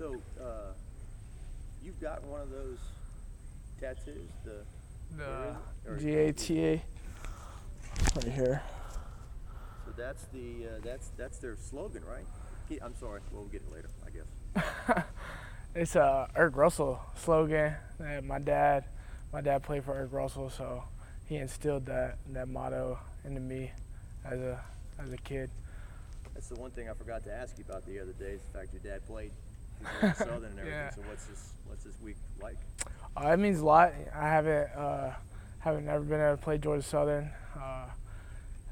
So, you've got one of those tattoos, where is it? Or, GATA right here. so that's that's their slogan, right? I'm sorry, we'll get it later, I guess. It's a Eric Russell slogan that my dad played for Eric Russell, so he instilled that motto into me as a kid. That's the one thing I forgot to ask you about the other day. Is the fact your dad played for Southern and everything. Yeah. So what's this week like? It means a lot. I haven't never been able to play Georgia Southern.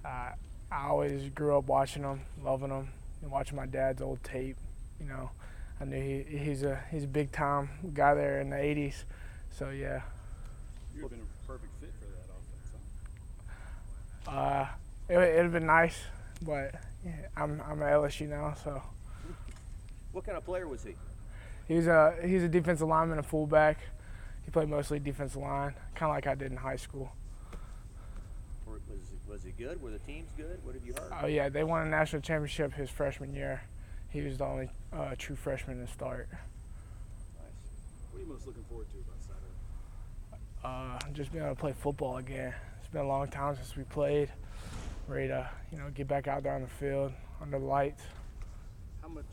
I always grew up watching them, loving them, and watching my dad's old tape. You know, I knew he's a big time guy there in the '80s. So yeah. You've been a perfect fit for that offense, huh? It'd have been nice, but yeah, I'm at LSU now, so. What kind of player was he? He's a defensive lineman, a fullback. He played mostly defensive line, kind of like I did in high school. Was he good? Were the teams good? What have you heard? Oh yeah, they won a national championship his freshman year. He was the only true freshman to start. Nice. What are you most looking forward to about Saturday? Just being able to play football again. It's been a long time since we played. Ready to get back out there on the field under the lights. How much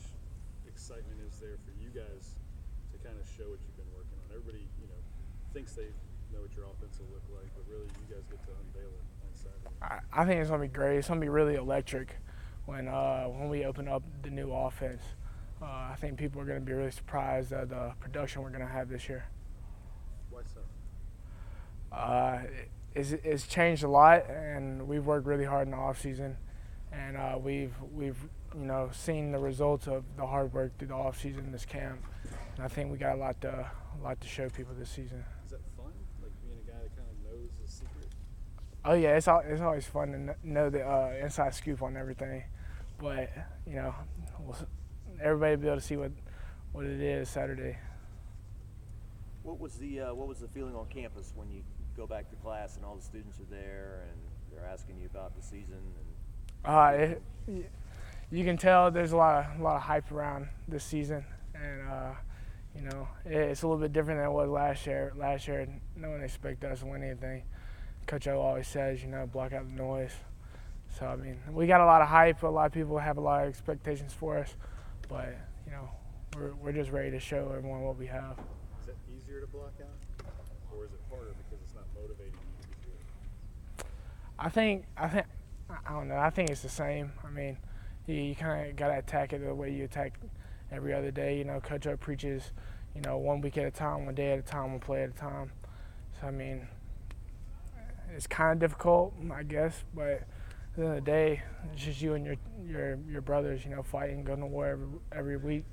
excitement is there for you guys to kind of show what you've been working on? Everybody, thinks they know what your offense will look like, but really you guys get to unveil it on Saturday. I think it's gonna be great. It's gonna be really electric when we open up the new offense. I think people are gonna be really surprised at the production we're gonna have this year. Why so? It's changed a lot, and we've worked really hard in the off season, and we've seen the results of the hard work through the off season, this camp, and I think we got a lot to show people this season. Is that fun? Like being a guy that kind of knows the secret? Oh yeah, it's always fun to know the inside scoop on everything, but everybody will be able to see what it is Saturday. What was the feeling on campus when you go back to class and all the students are there and they're asking you about the season? You can tell there's a lot of hype around this season, and it's a little bit different than it was last year. Last year, no one expected us to win anything. Coach O always says, block out the noise. So I mean, we got a lot of hype. A lot of people have a lot of expectations for us, but we're just ready to show everyone what we have. Is that easier to block out, or is it harder because it's not motivating you to be good? I don't know. I think it's the same. I mean, you kind of got to attack it the way you attack every other day. Coach O preaches, 1 week at a time, 1 day at a time, 1 play at a time. So I mean, it's kind of difficult, I guess, but at the end of the day, it's just you and your brothers, fighting, going to war every week.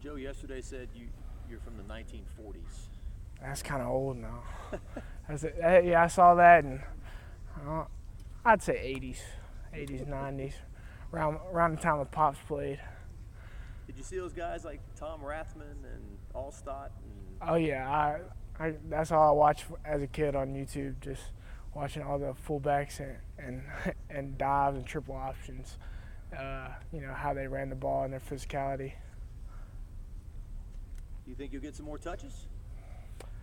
Joe yesterday said you're from the 1940s. That's kind of old now. Yeah, I saw that, and I'd say 80s, 90s, around the time the Pops played. Did you see those guys like Tom Rathman and Allstott? Oh yeah, that's all I watched as a kid on YouTube, just watching all the fullbacks and dives and triple options. How they ran the ball and their physicality. Do you think you'll get some more touches?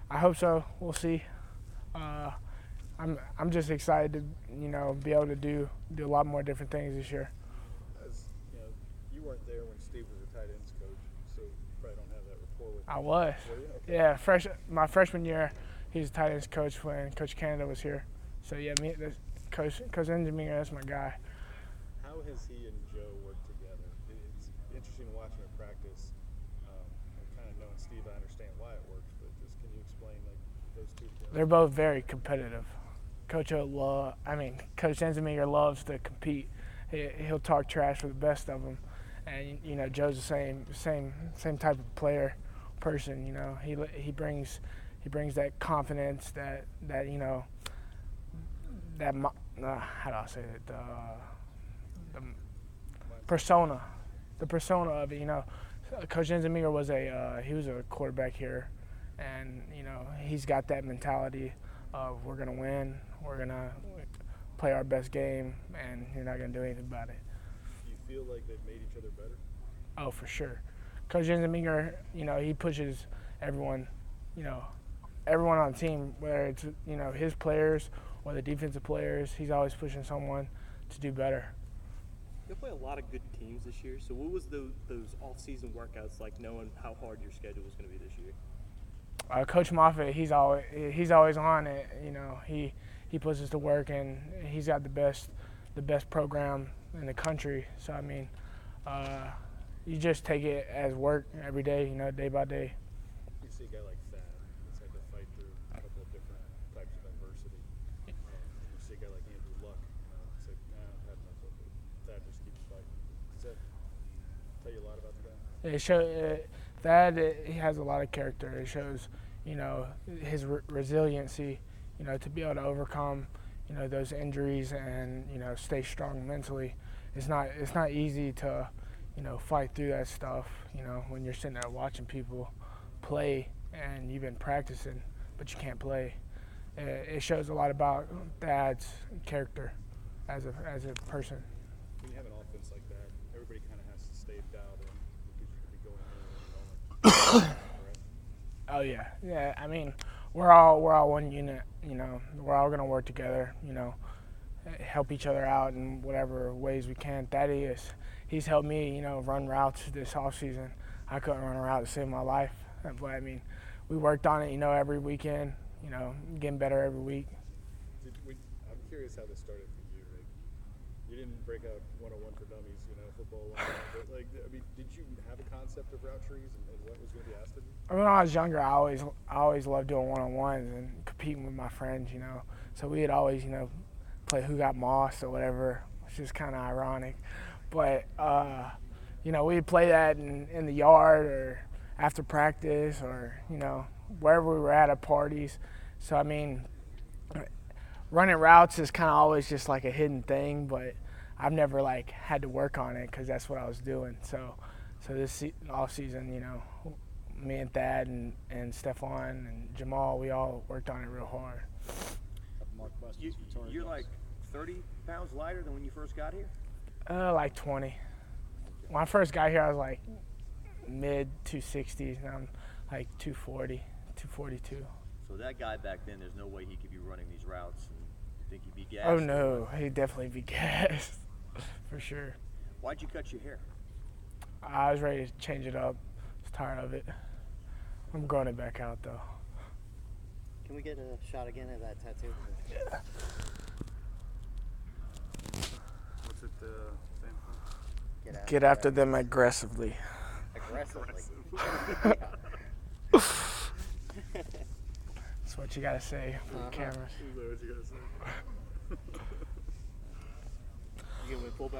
I hope so. We'll see. I'm just excited to be able to do a lot more different things this year. As you weren't there when Steve was a tight ends coach, so you probably don't have that rapport with him. I was. Okay. Yeah, my freshman year, he was a tight ends coach when Coach Canada was here. So yeah, Coach Enzeminger, that's my guy. How has he and Joe worked together? It's interesting watching him practice. Kind of knowing Steve, I understand why it works, but just can you explain those two together? They're both very competitive. Coach Enzeminger loves to compete. He'll talk trash for the best of them, and Joe's the same type of person. He brings that confidence, that how do I say it, the persona of it. Coach Enzeminger was a quarterback here, and he's got that mentality of we're gonna win, we're gonna play our best game, and you're not gonna do anything about it. Do you feel like they've made each other better? Oh, for sure. Coach Enzeminger, he pushes everyone, everyone on the team, whether it's, his players or the defensive players. He's always pushing someone to do better. You'll play a lot of good teams this year. So what was those off-season workouts like, knowing how hard your schedule was going to be this year? Coach Moffitt, he's always on it. He puts us to work, and he's got the best program in the country. So I mean, you just take it as work every day, day by day. You see a guy like Thad that's had to fight through a couple of different types of adversity. You see a guy like Andrew Luck, it's like, nah, I've had enough of it. Thad just keeps fighting. Does that tell you a lot about the guy? Thad, he has a lot of character. It shows, his resiliency, to be able to overcome, those injuries and, stay strong mentally. It's not easy to, fight through that stuff, when you're sitting there watching people play and you've been practicing, but you can't play. It shows a lot about Thad's character as a person. When you have an offense like that, everybody kind of has to stay dialed in because you could be going in and right? Oh yeah. I mean, we're all one unit. We're all gonna work together. Help each other out in whatever ways we can. Thaddeus, he's helped me, run routes this off season. I couldn't run a route to save my life, but I mean, we worked on it, every weekend. Getting better every week. I'm curious how this started for you. Like, you didn't break out 101 for dummies, football 101, but did you have a concept of route trees and what was going to be asked of you? When I was younger, I always loved doing one-on-ones and competing with my friends, So we'd always, play who got Moss or whatever, which is kind of ironic. But, we'd play that in the yard or after practice or, wherever we were at parties. So, I mean, running routes is kind of always just like a hidden thing, but I've never had to work on it because that's what I was doing. So this off season, me and Thad and Stephon and Jamal, we all worked on it real hard. You're like 30 pounds lighter than when you first got here? Like 20. When I first got here, I was like mid 260s. Now I'm like 240, 242. So that guy back then, there's no way he could be running these routes and you think he'd be gassed? Oh no, he'd definitely be gassed, for sure. Why'd you cut your hair? I was ready to change it up. I was tired of it. I'm growing it back out though. Can we get a shot again of that tattoo? Yeah. What's it stand for? Get after them aggressively. Aggressively. That's what you gotta say for the cameras. Is that what you gotta say? You gonna win fullback?